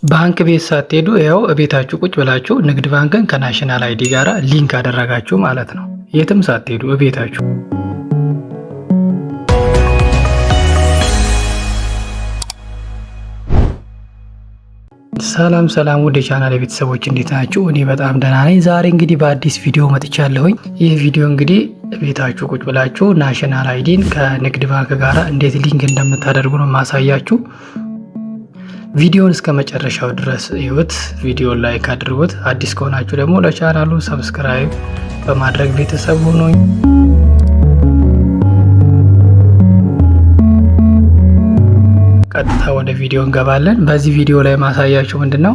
ባንክ ቤት ሳትሄዱ ያው እቤታችሁ ቁጭ ብላችሁ ንግድ ባንክን ከናሽናል አይዲ ጋር ሊንክ አደረጋችሁ ማለት ነው። የትም ሳትሄዱ እቤታችሁ። ሰላም ሰላም ውድ የቻናል ቤተሰቦች እንዴት ናችሁ? እኔ በጣም ደህና ነኝ። ዛሬ እንግዲህ በአዲስ ቪዲዮ መጥቻለሁኝ። ይህ ቪዲዮ እንግዲህ ቤታችሁ ቁጭ ብላችሁ ናሽናል አይዲን ከንግድ ባንክ ጋር እንዴት ሊንክ እንደምታደርጉ ነው ማሳያችሁ። ቪዲዮውን እስከ መጨረሻው ድረስ እዩት። ቪዲዮን ላይክ አድርጉት። አዲስ ከሆናችሁ ደግሞ ለቻናሉ ሰብስክራይብ በማድረግ ቤተሰብ ሁኑኝ። ቀጥታ ወደ ቪዲዮ እንገባለን። በዚህ ቪዲዮ ላይ ማሳያችሁ ምንድነው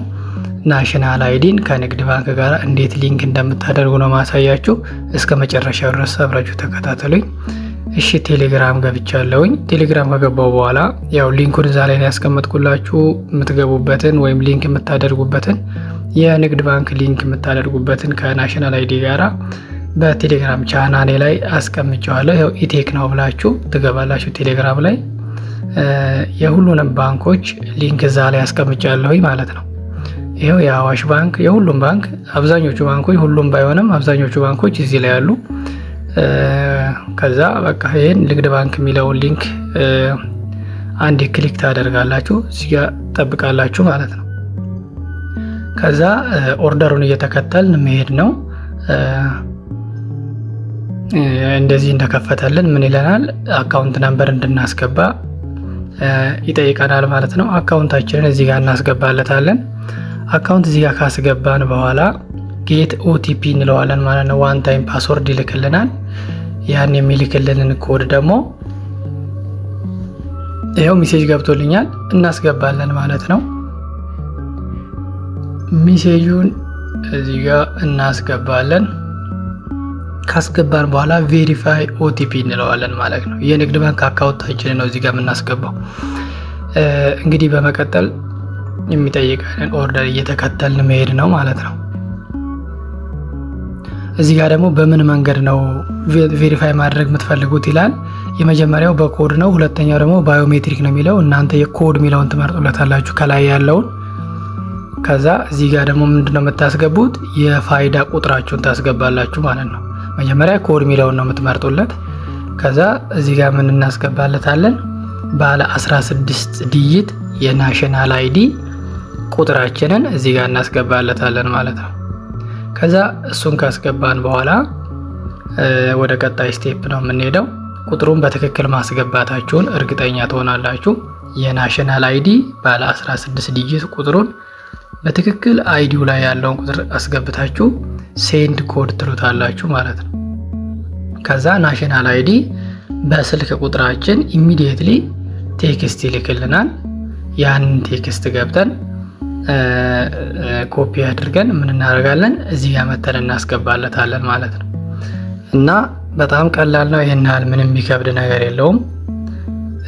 ናሽናል አይዲን ከንግድ ባንክ ጋር እንዴት ሊንክ እንደምታደርጉ ነው ማሳያችሁ። እስከ መጨረሻው ድረስ አብራችሁ ተከታተሉኝ። እሺ ቴሌግራም ገብቻለሁኝ። ቴሌግራም ከገባው በኋላ ያው ሊንኩን እዛ ላይ ያስቀመጥኩላችሁ የምትገቡበትን ወይም ሊንክ የምታደርጉበትን የንግድ ባንክ ሊንክ የምታደርጉበትን ከናሽናል አይዲ ጋራ በቴሌግራም ቻናሌ ላይ አስቀምጨዋለሁ። ያው ኢቴክ ነው ብላችሁ ትገባላችሁ ቴሌግራም ላይ የሁሉንም ባንኮች ሊንክ እዛ ላይ አስቀምጫለሁኝ ማለት ነው። ይሄው የአዋሽ ባንክ የሁሉም ባንክ አብዛኞቹ ባንኮች ሁሉም ባይሆንም አብዛኞቹ ባንኮች እዚህ ላይ ያሉ። ከዛ በቃ ይሄን ንግድ ባንክ የሚለውን ሊንክ አንድ ክሊክ ታደርጋላችሁ፣ እዚህ ጋር ጠብቃላችሁ ማለት ነው። ከዛ ኦርደሩን እየተከተልን መሄድ ነው። እንደዚህ እንደከፈተልን ምን ይለናል? አካውንት ነምበር እንድናስገባ ይጠይቀናል ማለት ነው። አካውንታችንን እዚህ ጋር እናስገባለታለን። አካውንት እዚህ ጋር ካስገባን በኋላ ጌት ኦቲፒ እንለዋለን ማለት ነው። ዋን ታይም ፓስወርድ ይልክልናል። ያን የሚልክልንን ኮድ ደግሞ ይሄው ሜሴጅ ገብቶልኛል እናስገባለን ማለት ነው። ሜሴጁን እዚህ ጋር እናስገባለን። ካስገባን በኋላ ቬሪፋይ ኦቲፒ እንለዋለን ማለት ነው። የንግድ ባንክ አካውንታችንን ነው እዚህ ጋር የምናስገባው። እንግዲህ በመቀጠል የሚጠይቀንን ኦርደር እየተከተልን መሄድ ነው ማለት ነው። እዚህ ጋር ደግሞ በምን መንገድ ነው ቬሪፋይ ማድረግ የምትፈልጉት ይላል። የመጀመሪያው በኮድ ነው። ሁለተኛው ደግሞ ባዮሜትሪክ ነው የሚለው። እናንተ የኮድ የሚለውን ትመርጡለታላችሁ ከላይ ያለውን። ከዛ እዚህ ጋር ደግሞ ምንድነው የምታስገቡት? የፋይዳ ቁጥራችሁን ታስገባላችሁ ማለት ነው። መጀመሪያ ኮድ የሚለውን ነው የምትመርጡለት። ከዛ እዚህ ጋር ምን እናስገባለታለን? ባለ 16 ዲጂት የናሽናል አይዲ ቁጥራችንን እዚህ ጋር እናስገባለታለን ማለት ነው። ከዛ እሱን ካስገባን በኋላ ወደ ቀጣይ ስቴፕ ነው የምንሄደው። ቁጥሩን በትክክል ማስገባታችሁን እርግጠኛ ትሆናላችሁ። የናሽናል አይዲ ባለ 16 ዲጂት ቁጥሩን በትክክል አይዲው ላይ ያለውን ቁጥር አስገብታችሁ ሴንድ ኮድ ትሉታላችሁ ማለት ነው። ከዛ ናሽናል አይዲ በስልክ ቁጥራችን ኢሚዲየትሊ ቴክስት ይልክልናል። ያንን ቴክስት ገብተን ኮፒ አድርገን ምን እናደርጋለን? እዚህ ጋር መተን እናስገባለታለን ማለት ነው። እና በጣም ቀላል ነው። ይሄን ያህል ምንም የሚከብድ ነገር የለውም።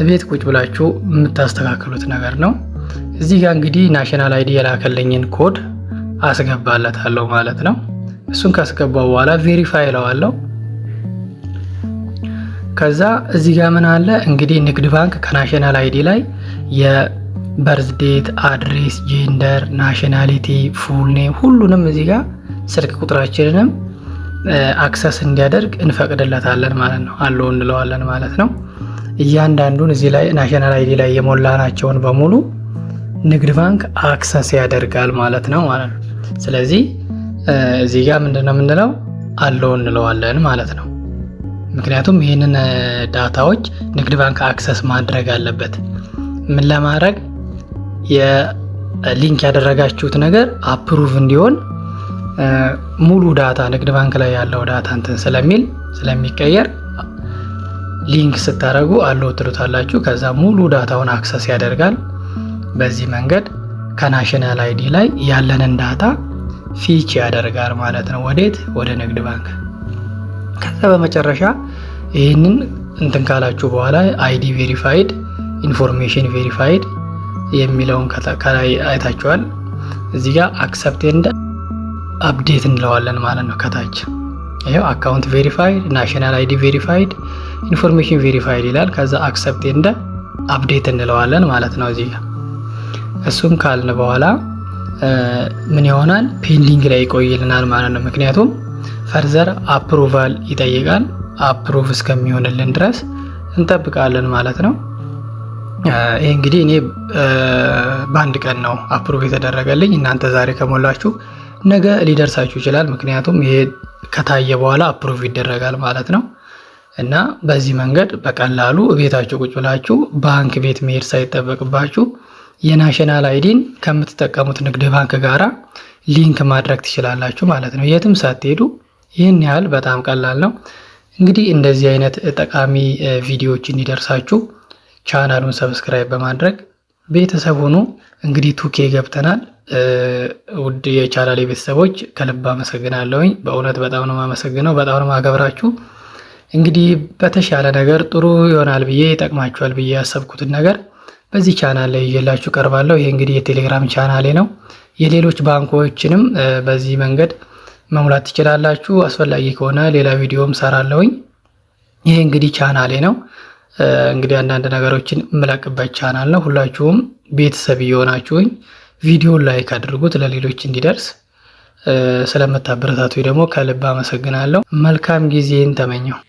ቤት ቁጭ ብላችሁ የምታስተካክሉት ነገር ነው። እዚህ ጋር እንግዲህ ናሽናል አይዲ የላከልኝን ኮድ አስገባለታለሁ ማለት ነው። እሱን ካስገባው በኋላ ቬሪፋይ እለዋለሁ። ከዛ እዚህ ጋር ምን አለ እንግዲህ ንግድ ባንክ ከናሽናል አይዲ ላይ የበርዝ ዴት፣ አድሬስ፣ ጄንደር፣ ናሽናሊቲ፣ ፉል ኔም ሁሉንም እዚህ ጋር ስልክ ቁጥራችንንም አክሰስ እንዲያደርግ እንፈቅድለታለን ማለት ነው። አለው እንለዋለን ማለት ነው። እያንዳንዱን እዚህ ላይ ናሽናል አይዲ ላይ የሞላናቸውን በሙሉ ንግድ ባንክ አክሰስ ያደርጋል ማለት ነው። ስለዚህ እዚህ ጋር ምንድነው የምንለው? አለው እንለዋለን ማለት ነው። ምክንያቱም ይህንን ዳታዎች ንግድ ባንክ አክሰስ ማድረግ አለበት። ምን ለማድረግ? የሊንክ ያደረጋችሁት ነገር አፕሩቭ እንዲሆን ሙሉ ዳታ ንግድ ባንክ ላይ ያለው ዳታ እንትን ስለሚቀየር ሊንክ ስታደርጉ አለው ትሉታላችሁ። ከዛ ሙሉ ዳታውን አክሰስ ያደርጋል። በዚህ መንገድ ከናሽናል አይዲ ላይ ያለንን ዳታ ፊች ያደርጋል ማለት ነው። ወዴት? ወደ ንግድ ባንክ። ከዛ በመጨረሻ ይህንን እንትን ካላችሁ በኋላ አይዲ ቬሪፋይድ፣ ኢንፎርሜሽን ቬሪፋይድ የሚለውን ከላይ አይታችኋል። እዚህ ጋር አክሰፕት ኤንድ አፕዴት እንለዋለን ማለት ነው። ከታች ይሄው አካውንት ቬሪፋይድ፣ ናሽናል አይዲ ቬሪፋይድ፣ ኢንፎርሜሽን ቬሪፋይድ ይላል። ከዛ አክሰፕት ኤንድ አፕዴት እንለዋለን ማለት ነው እዚህ ጋር። እሱም ካልን በኋላ ምን ይሆናል ፔንዲንግ ላይ ይቆይልናል ማለት ነው። ምክንያቱም ፈርዘር አፕሩቫል ይጠይቃል። አፕሩቭ እስከሚሆንልን ድረስ እንጠብቃለን ማለት ነው። ይሄ እንግዲህ እኔ በአንድ ቀን ነው አፕሩቭ የተደረገልኝ። እናንተ ዛሬ ከሞላችሁ ነገ ሊደርሳችሁ ይችላል። ምክንያቱም ይሄ ከታየ በኋላ አፕሩቭ ይደረጋል ማለት ነው። እና በዚህ መንገድ በቀላሉ ቤታችሁ ቁጭ ብላችሁ ባንክ ቤት መሄድ ሳይጠበቅባችሁ የናሽናል አይዲን ከምትጠቀሙት ንግድ ባንክ ጋራ ሊንክ ማድረግ ትችላላችሁ ማለት ነው። የትም ሳትሄዱ ይህን ያህል በጣም ቀላል ነው። እንግዲህ እንደዚህ አይነት ጠቃሚ ቪዲዮዎች እንዲደርሳችሁ ቻናሉን ሰብስክራይብ በማድረግ ቤተሰብ ሁኑ። እንግዲህ 2K ገብተናል። ውድ የቻናሌ ቤተሰቦች ከልብ አመሰግናለሁኝ። በእውነት በጣም ነው የማመሰግነው። በጣም ነው የማከብራችሁ። እንግዲህ በተሻለ ነገር ጥሩ ይሆናል ብዬ ይጠቅማችኋል ብዬ ያሰብኩትን ነገር በዚህ ቻናል ላይ ይዤላችሁ ቀርባለሁ። ይሄ እንግዲህ የቴሌግራም ቻናሌ ነው። የሌሎች ባንኮችንም በዚህ መንገድ መሙላት ትችላላችሁ። አስፈላጊ ከሆነ ሌላ ቪዲዮም ሰራለሁኝ። ይሄ እንግዲህ ቻናሌ ነው። እንግዲህ አንዳንድ ነገሮችን የምለቅበት ቻናል ነው። ሁላችሁም ቤተሰብ እየሆናችሁኝ ቪዲዮን ላይክ አድርጉት ለሌሎች እንዲደርስ። ስለምታበረታቱ ደግሞ ከልብ አመሰግናለሁ። መልካም ጊዜን ተመኘው።